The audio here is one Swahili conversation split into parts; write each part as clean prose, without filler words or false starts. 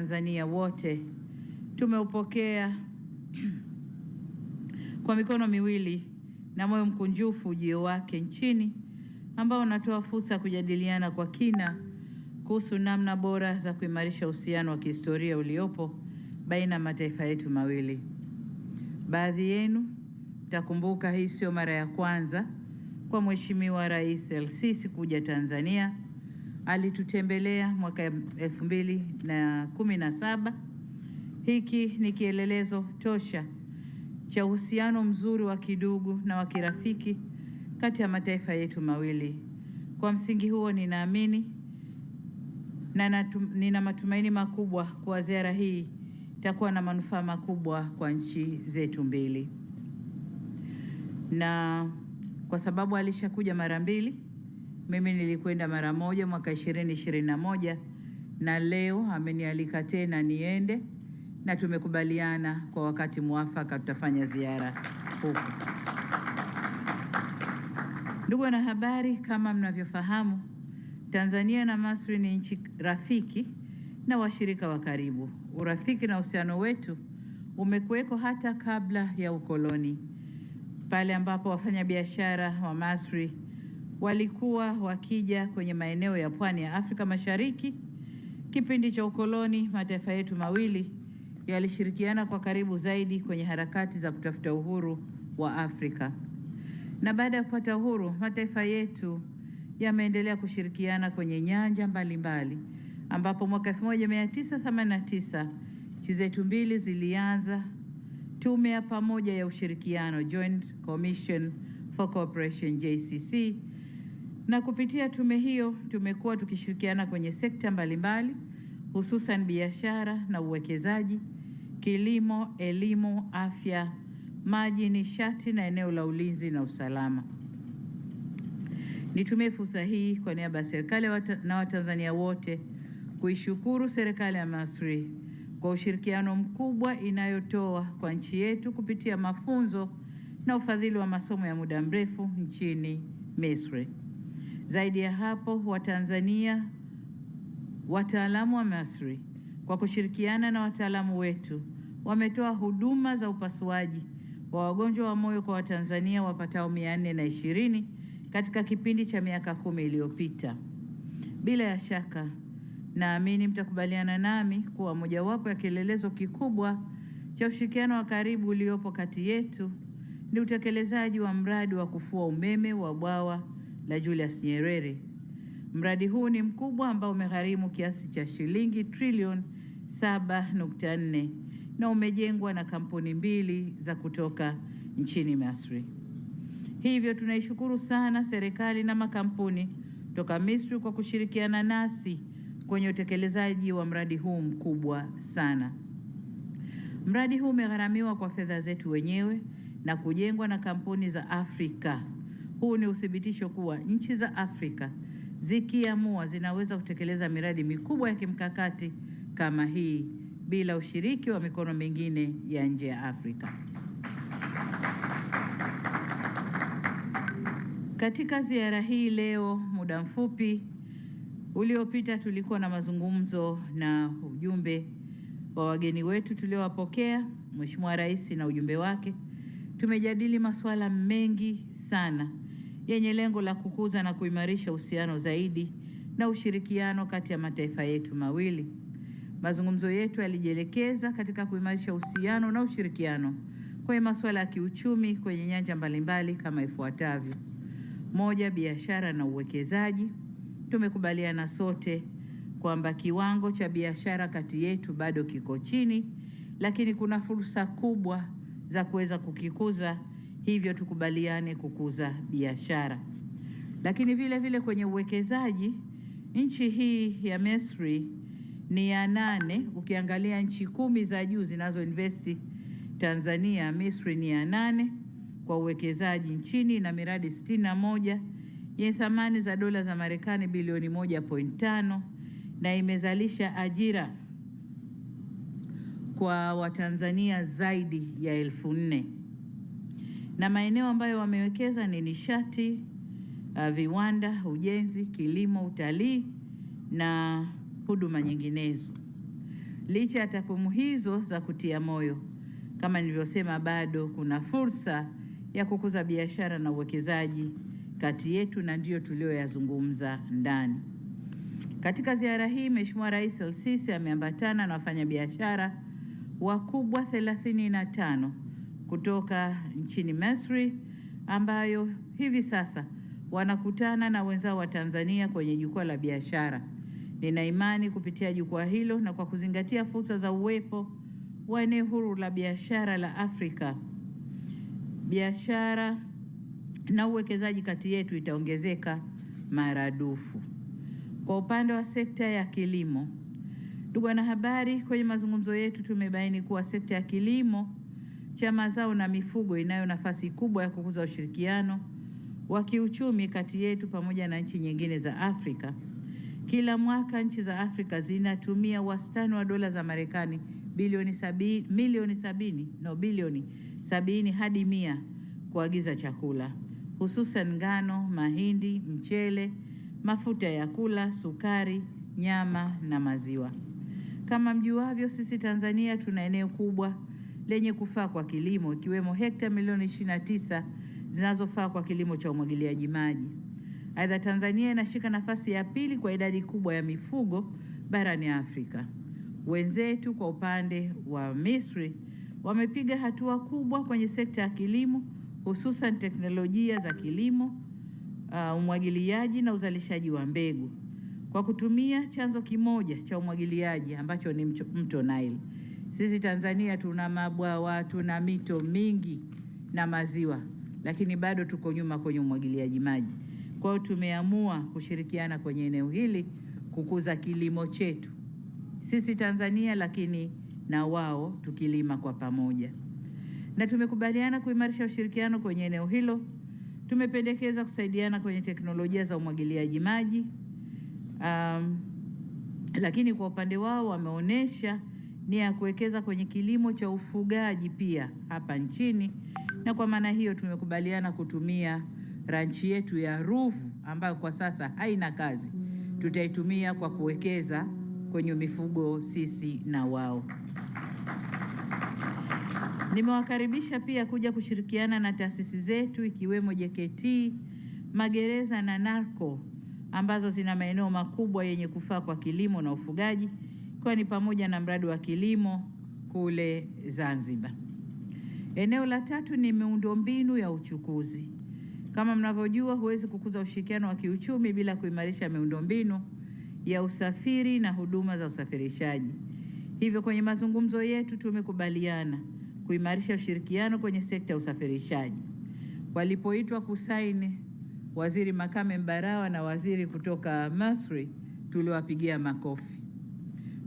Tanzania wote tumeupokea kwa mikono miwili na moyo mkunjufu ujio wake nchini, ambao unatoa fursa ya kujadiliana kwa kina kuhusu namna bora za kuimarisha uhusiano wa kihistoria uliopo baina ya mataifa yetu mawili. Baadhi yenu mtakumbuka hii sio mara ya kwanza kwa Mheshimiwa Rais El-Sisi kuja Tanzania. Alitutembelea mwaka 2017. Hiki ni kielelezo tosha cha uhusiano mzuri wa kidugu na wa kirafiki kati ya mataifa yetu mawili. Kwa msingi huo, ninaamini na nina matumaini makubwa kwa ziara hii itakuwa na manufaa makubwa kwa nchi zetu mbili. Na kwa sababu alishakuja mara mbili, mimi nilikwenda mara moja mwaka 2021 na leo amenialika tena niende, na tumekubaliana kwa wakati mwafaka tutafanya ziara huko. Ndugu wanahabari, kama mnavyofahamu, Tanzania na Misri ni nchi rafiki na washirika wa karibu. Urafiki na uhusiano wetu umekuweko hata kabla ya ukoloni, pale ambapo wafanyabiashara wa Misri walikuwa wakija kwenye maeneo ya pwani ya Afrika Mashariki. Kipindi cha ukoloni, mataifa yetu mawili yalishirikiana kwa karibu zaidi kwenye harakati za kutafuta uhuru wa Afrika. Na baada ya kupata uhuru, mataifa yetu yameendelea kushirikiana kwenye nyanja mbalimbali, ambapo mwaka 1989 nchi zetu mbili zilianza tume ya pamoja ya ushirikiano, Joint Commission for Cooperation, JCC, na kupitia tume hiyo tumekuwa tukishirikiana kwenye sekta mbalimbali, hususan biashara na uwekezaji, kilimo, elimu, afya, maji, nishati na eneo la ulinzi na usalama. Nitumie fursa hii kwa niaba ya serikali na Watanzania wote kuishukuru serikali ya Misri kwa ushirikiano mkubwa inayotoa kwa nchi yetu kupitia mafunzo na ufadhili wa masomo ya muda mrefu nchini Misri. Zaidi ya hapo, Watanzania, wataalamu wa Misri kwa kushirikiana na wataalamu wetu wametoa huduma za upasuaji wa wagonjwa wa moyo kwa Watanzania wapatao 420 katika kipindi cha miaka 10 iliyopita. Bila ya shaka, naamini mtakubaliana nami kuwa mojawapo ya kielelezo kikubwa cha ushirikiano wa karibu uliopo kati yetu ni utekelezaji wa mradi wa kufua umeme wa bwawa la Julius Nyerere. Mradi huu ni mkubwa ambao umegharimu kiasi cha shilingi trilioni 7.4 na umejengwa na kampuni mbili za kutoka nchini Misri. Hivyo tunaishukuru sana serikali na makampuni toka Misri kwa kushirikiana nasi kwenye utekelezaji wa mradi huu mkubwa sana. Mradi huu umegharamiwa kwa fedha zetu wenyewe na kujengwa na kampuni za Afrika. Huu ni uthibitisho kuwa nchi za Afrika zikiamua zinaweza kutekeleza miradi mikubwa ya kimkakati kama hii bila ushiriki wa mikono mingine ya nje ya Afrika. Katika ziara hii leo, muda mfupi uliopita, tulikuwa na mazungumzo na ujumbe wa wageni wetu tuliowapokea, Mheshimiwa Rais na ujumbe wake. Tumejadili masuala mengi sana yenye lengo la kukuza na kuimarisha uhusiano zaidi na ushirikiano kati ya mataifa yetu mawili. Mazungumzo yetu yalijielekeza katika kuimarisha uhusiano na ushirikiano kwenye masuala ya kiuchumi kwenye nyanja mbalimbali kama ifuatavyo. Moja, biashara na uwekezaji. Tumekubaliana sote kwamba kiwango cha biashara kati yetu bado kiko chini, lakini kuna fursa kubwa za kuweza kukikuza, hivyo tukubaliane kukuza biashara. Lakini vile vile kwenye uwekezaji, nchi hii ya Misri ni ya 8 ukiangalia nchi 10 za juu zinazoinvesti Tanzania. Misri ni ya 8 kwa uwekezaji nchini na miradi 61 yenye thamani za dola za Marekani bilioni 1.5 na imezalisha ajira kwa Watanzania zaidi ya 4,000. Na maeneo ambayo wamewekeza ni nishati, viwanda, ujenzi, kilimo, utalii na huduma nyinginezo. Licha ya takwimu hizo za kutia moyo, kama nilivyosema, bado kuna fursa ya kukuza biashara na uwekezaji kati yetu, na ndiyo tulioyazungumza ndani. Katika ziara hii, Mheshimiwa Rais El-Sisi ameambatana na wafanyabiashara wakubwa 35 kutoka nchini Misri, ambayo hivi sasa wanakutana na wenzao wa Tanzania kwenye jukwaa la biashara. Nina imani kupitia jukwaa hilo na kwa kuzingatia fursa za uwepo wa eneo huru la biashara la Afrika, biashara na uwekezaji kati yetu itaongezeka maradufu. Kwa upande wa sekta ya kilimo, ndugu wanahabari, kwenye mazungumzo yetu tumebaini kuwa sekta ya kilimo cha mazao na mifugo inayo nafasi kubwa ya kukuza ushirikiano wa kiuchumi kati yetu pamoja na nchi nyingine za Afrika. Kila mwaka nchi za Afrika zinatumia wastani wa dola za Marekani bilioni 70 hadi 100 kuagiza chakula, hususan ngano, mahindi, mchele, mafuta ya kula, sukari, nyama na maziwa. Kama mjuavyo, sisi Tanzania tuna eneo kubwa lenye kufaa kwa kilimo, ikiwemo hekta milioni 29 zinazofaa kwa kilimo cha umwagiliaji maji. Aidha, Tanzania inashika nafasi ya pili kwa idadi kubwa ya mifugo barani Afrika. Wenzetu kwa upande wa Misri wamepiga hatua kubwa kwenye sekta ya kilimo, hususan teknolojia za kilimo, umwagiliaji na uzalishaji wa mbegu kwa kutumia chanzo kimoja cha umwagiliaji ambacho ni mto Nile. Sisi Tanzania tuna mabwawa, tuna mito mingi na maziwa, lakini bado tuko nyuma kwenye umwagiliaji maji. Kwa hiyo tumeamua kushirikiana kwenye eneo hili kukuza kilimo chetu sisi Tanzania, lakini na wao tukilima kwa pamoja. Na tumekubaliana kuimarisha ushirikiano kwenye eneo hilo. Tumependekeza kusaidiana kwenye teknolojia za umwagiliaji maji, lakini kwa upande wao wameonyesha nia ya kuwekeza kwenye kilimo cha ufugaji pia hapa nchini, na kwa maana hiyo tumekubaliana kutumia ranchi yetu ya Ruvu ambayo kwa sasa haina kazi, tutaitumia kwa kuwekeza kwenye mifugo sisi na wao. Nimewakaribisha pia kuja kushirikiana na taasisi zetu ikiwemo JKT, magereza na NARCO ambazo zina maeneo makubwa yenye kufaa kwa kilimo na ufugaji, kwani pamoja na mradi wa kilimo kule Zanzibar. Eneo la tatu ni miundombinu ya uchukuzi. Kama mnavyojua, huwezi kukuza ushirikiano wa kiuchumi bila kuimarisha miundombinu ya usafiri na huduma za usafirishaji. Hivyo kwenye mazungumzo yetu tumekubaliana kuimarisha ushirikiano kwenye sekta ya usafirishaji. Walipoitwa kusaini Waziri Makame Mbarawa na waziri kutoka Misri, tuliwapigia makofi.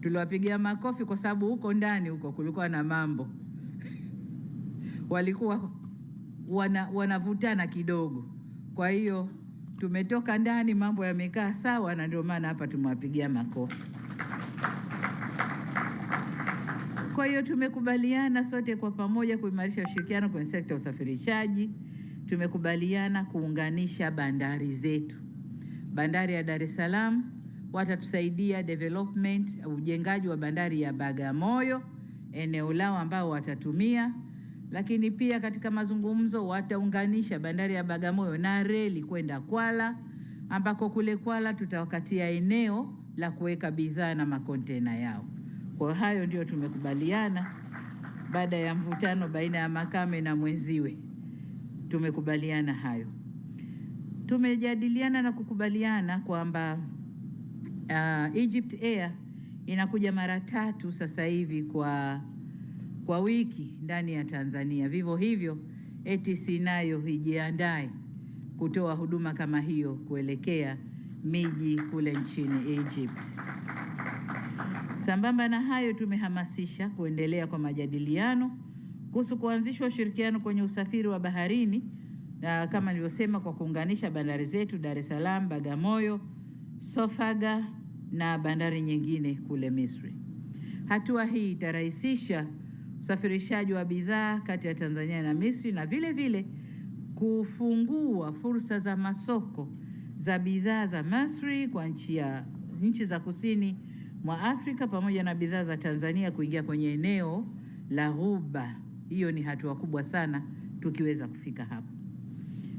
Tuliwapigia makofi kwa sababu huko ndani huko kulikuwa na mambo walikuwa wanavutana kidogo. Kwa hiyo tumetoka ndani, mambo yamekaa sawa, na ndio maana hapa tumewapigia makofi. Kwa hiyo tumekubaliana sote kwa pamoja kuimarisha ushirikiano kwenye sekta ya usafirishaji. Tumekubaliana kuunganisha bandari zetu. Bandari ya Dar es Salaam watatusaidia development, ujengaji wa bandari ya Bagamoyo, eneo lao ambao watatumia, lakini pia katika mazungumzo wataunganisha bandari ya Bagamoyo na reli kwenda Kwala, ambako kule Kwala tutawakatia eneo la kuweka bidhaa na makontena yao. Kwa hayo ndio tumekubaliana baada ya mvutano baina ya Makame na mwenziwe. Tumekubaliana hayo. Tumejadiliana na kukubaliana kwamba Egypt Air inakuja mara 3 sasa hivi kwa wiki ndani ya Tanzania. Vivyo hivyo ATC nayo ijiandae kutoa huduma kama hiyo kuelekea miji kule nchini Egypt. Sambamba na hayo, tumehamasisha kuendelea kwa majadiliano kuhusu kuanzishwa ushirikiano kwenye usafiri wa baharini, na kama nilivyosema, kwa kuunganisha bandari zetu Dar es Salaam, Bagamoyo, Sofaga na bandari nyingine kule Misri. Hatua hii itarahisisha usafirishaji wa bidhaa kati ya Tanzania na Misri na vile vile kufungua fursa za masoko za bidhaa za Misri kwa nchi za kusini mwa Afrika pamoja na bidhaa za Tanzania kuingia kwenye eneo la Ghuba. Hiyo ni hatua kubwa sana tukiweza kufika hapo.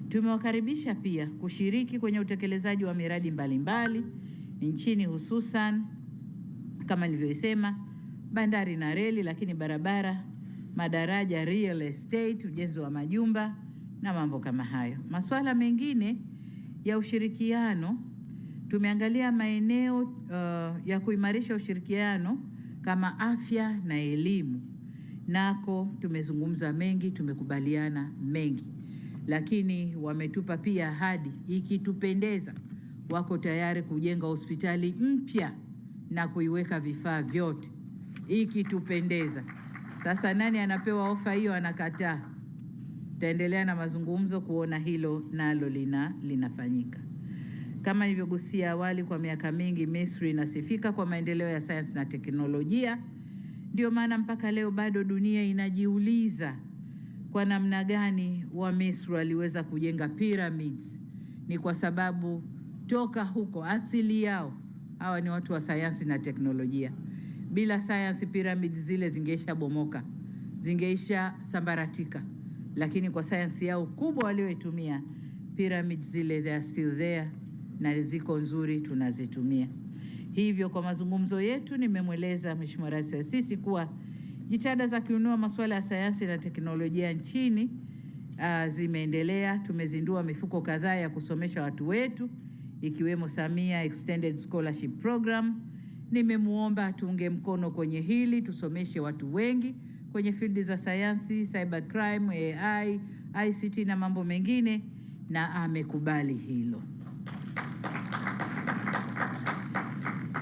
Tumewakaribisha pia kushiriki kwenye utekelezaji wa miradi mbalimbali nchini, hususan kama nilivyosema, bandari na reli, lakini barabara, madaraja, real estate, ujenzi wa majumba na mambo kama hayo. Masuala mengine ya ushirikiano, tumeangalia maeneo ya kuimarisha ushirikiano kama afya na elimu. Nako tumezungumza mengi, tumekubaliana mengi, lakini wametupa pia ahadi, ikitupendeza wako tayari kujenga hospitali mpya na kuiweka vifaa vyote, ikitupendeza. Sasa nani anapewa ofa hiyo anakataa? Tutaendelea na mazungumzo kuona hilo nalo linafanyika. Kama nilivyogusia awali, kwa miaka mingi Misri inasifika kwa maendeleo ya sayansi na teknolojia. Ndio maana mpaka leo bado dunia inajiuliza kwa namna gani wa Misri waliweza kujenga pyramids. Ni kwa sababu toka huko asili yao hawa ni watu wa sayansi na teknolojia. Bila sayansi pyramids zile zingeisha bomoka, zingeisha sambaratika, lakini kwa sayansi yao kubwa walioitumia, pyramids zile they are still there na ziko nzuri, tunazitumia. Hivyo kwa mazungumzo yetu nimemweleza Mheshimiwa Rais Al-Sisi kuwa jitihada za kuinua masuala ya sayansi na teknolojia nchini zimeendelea. Tumezindua mifuko kadhaa ya kusomesha watu wetu, ikiwemo Samia Extended Scholarship Program. Nimemuomba tuunge mkono kwenye hili, tusomeshe watu wengi kwenye field za sayansi, cyber crime, AI, ICT na mambo mengine, na amekubali hilo.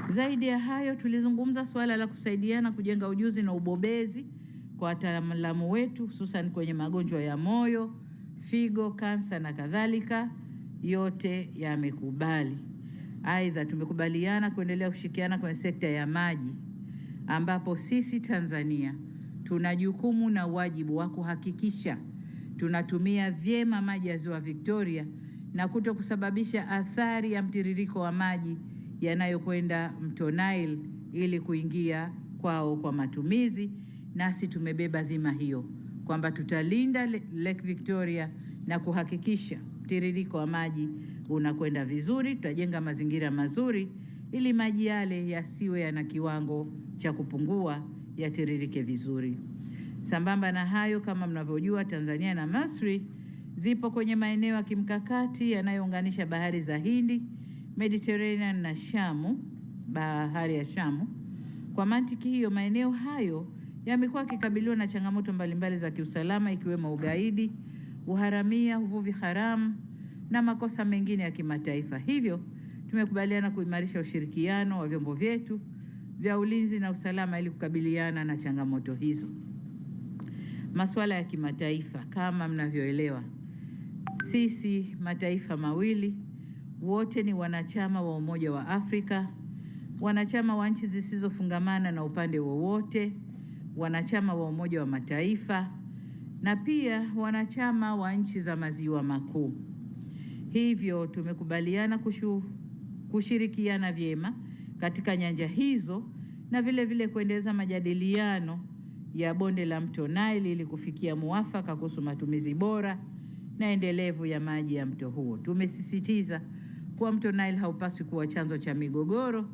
Zaidi ya hayo, tulizungumza suala la kusaidiana kujenga ujuzi na ubobezi kwa wataalamu wetu, hususan kwenye magonjwa ya moyo, figo, kansa na kadhalika. Yote yamekubali. Aidha, tumekubaliana kuendelea kushirikiana kwenye sekta ya maji, ambapo sisi Tanzania tuna jukumu na wajibu wa kuhakikisha tunatumia vyema maji ya Ziwa Victoria na kuto kusababisha athari ya mtiririko wa maji yanayokwenda mto Nile ili kuingia kwao kwa matumizi. Nasi tumebeba dhima hiyo kwamba tutalinda Lake Victoria na kuhakikisha mtiririko wa maji unakwenda vizuri. Tutajenga mazingira mazuri ili maji yale yasiwe yana kiwango cha kupungua, yatiririke vizuri. Sambamba na hayo, kama mnavyojua, Tanzania na Misri zipo kwenye maeneo ya kimkakati yanayounganisha bahari za Hindi, Mediterranean na Shamu, bahari ya Shamu. Kwa mantiki hiyo, maeneo hayo yamekuwa yakikabiliwa na changamoto mbalimbali za kiusalama, ikiwemo ugaidi, uharamia, uvuvi haramu na makosa mengine ya kimataifa. Hivyo tumekubaliana kuimarisha ushirikiano wa vyombo vyetu vya ulinzi na usalama ili kukabiliana na changamoto hizo. Masuala ya kimataifa, kama mnavyoelewa, sisi mataifa mawili wote ni wanachama wa Umoja wa Afrika, wanachama wa nchi zisizofungamana na upande wowote, wanachama wa Umoja wa Mataifa na pia wanachama wa nchi za Maziwa Makuu. Hivyo tumekubaliana kushirikiana vyema katika nyanja hizo na vile kuendeleza majadiliano ya bonde la mto Nile ili kufikia muafaka kuhusu matumizi bora na endelevu ya maji ya mto huo. Tumesisitiza kuwa mto Nile haupaswi kuwa chanzo cha migogoro,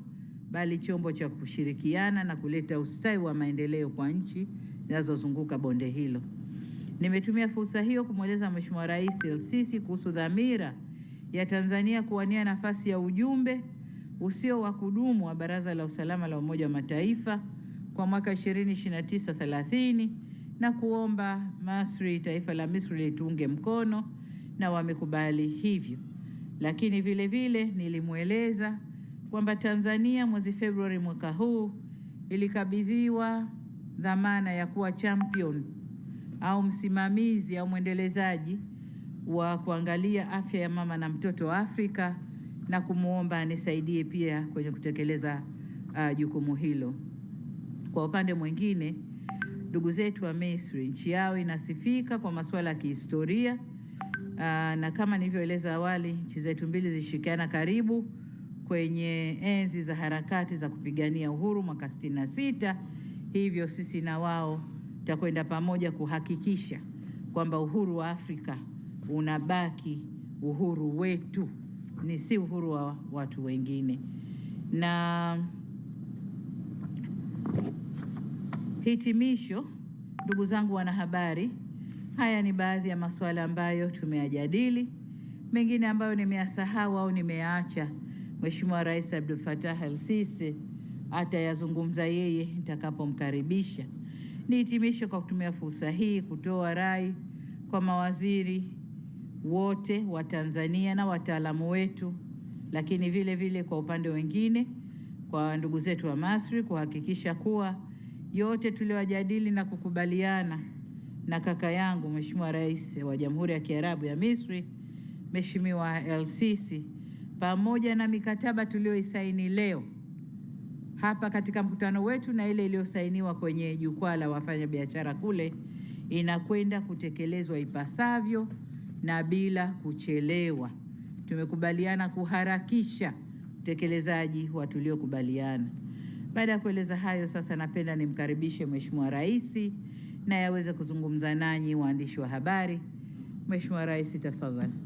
bali chombo cha kushirikiana na kuleta ustawi wa maendeleo kwa nchi zinazozunguka bonde hilo. Nimetumia fursa hiyo kumweleza Mheshimiwa Rais Al-Sisi kuhusu dhamira ya Tanzania kuwania nafasi ya ujumbe usio wa kudumu wa Baraza la Usalama la Umoja wa Mataifa kwa mwaka 2029-30 na kuomba Misri, taifa la Misri, litunge mkono, na wamekubali hivyo. Lakini vile nilimweleza kwamba Tanzania mwezi Februari mwaka huu ilikabidhiwa dhamana ya kuwa champion au msimamizi au mwendelezaji wa kuangalia afya ya mama na mtoto Afrika, na kumuomba anisaidie pia kwenye kutekeleza jukumu hilo. Kwa upande mwingine, ndugu zetu wa Misri, nchi yao inasifika kwa masuala ya kihistoria, na kama nilivyoeleza awali, nchi zetu mbili zishirikiana karibu kwenye enzi za harakati za kupigania uhuru mwaka 66. Hivyo sisi na wao tutakwenda pamoja kuhakikisha kwamba uhuru wa Afrika unabaki uhuru wetu, ni si uhuru wa watu wengine. Na hitimisho, ndugu zangu wanahabari, haya ni baadhi ya masuala ambayo tumeyajadili. Mengine ambayo nimeyasahau au nimeyaacha, Mheshimiwa Rais Abdel Fattah al-Sisi atayazungumza yeye nitakapomkaribisha. Nihitimishe kwa kutumia fursa hii kutoa rai kwa mawaziri wote wa Tanzania na wataalamu wetu, lakini vile vile kwa upande wengine, kwa ndugu zetu wa Masri, kuhakikisha kuwa yote tuliyojadili na kukubaliana na kaka yangu Mheshimiwa Rais wa Jamhuri ya Kiarabu ya Misri, Mheshimiwa El-Sisi, pamoja na mikataba tuliyoisaini leo hapa katika mkutano wetu na ile iliyosainiwa kwenye jukwaa la wafanyabiashara kule, inakwenda kutekelezwa ipasavyo na bila kuchelewa. Tumekubaliana kuharakisha utekelezaji wa tuliokubaliana. Baada ya kueleza hayo, sasa napenda nimkaribishe Mheshimiwa Rais na yaweze kuzungumza nanyi waandishi wa habari. Mheshimiwa Rais, tafadhali.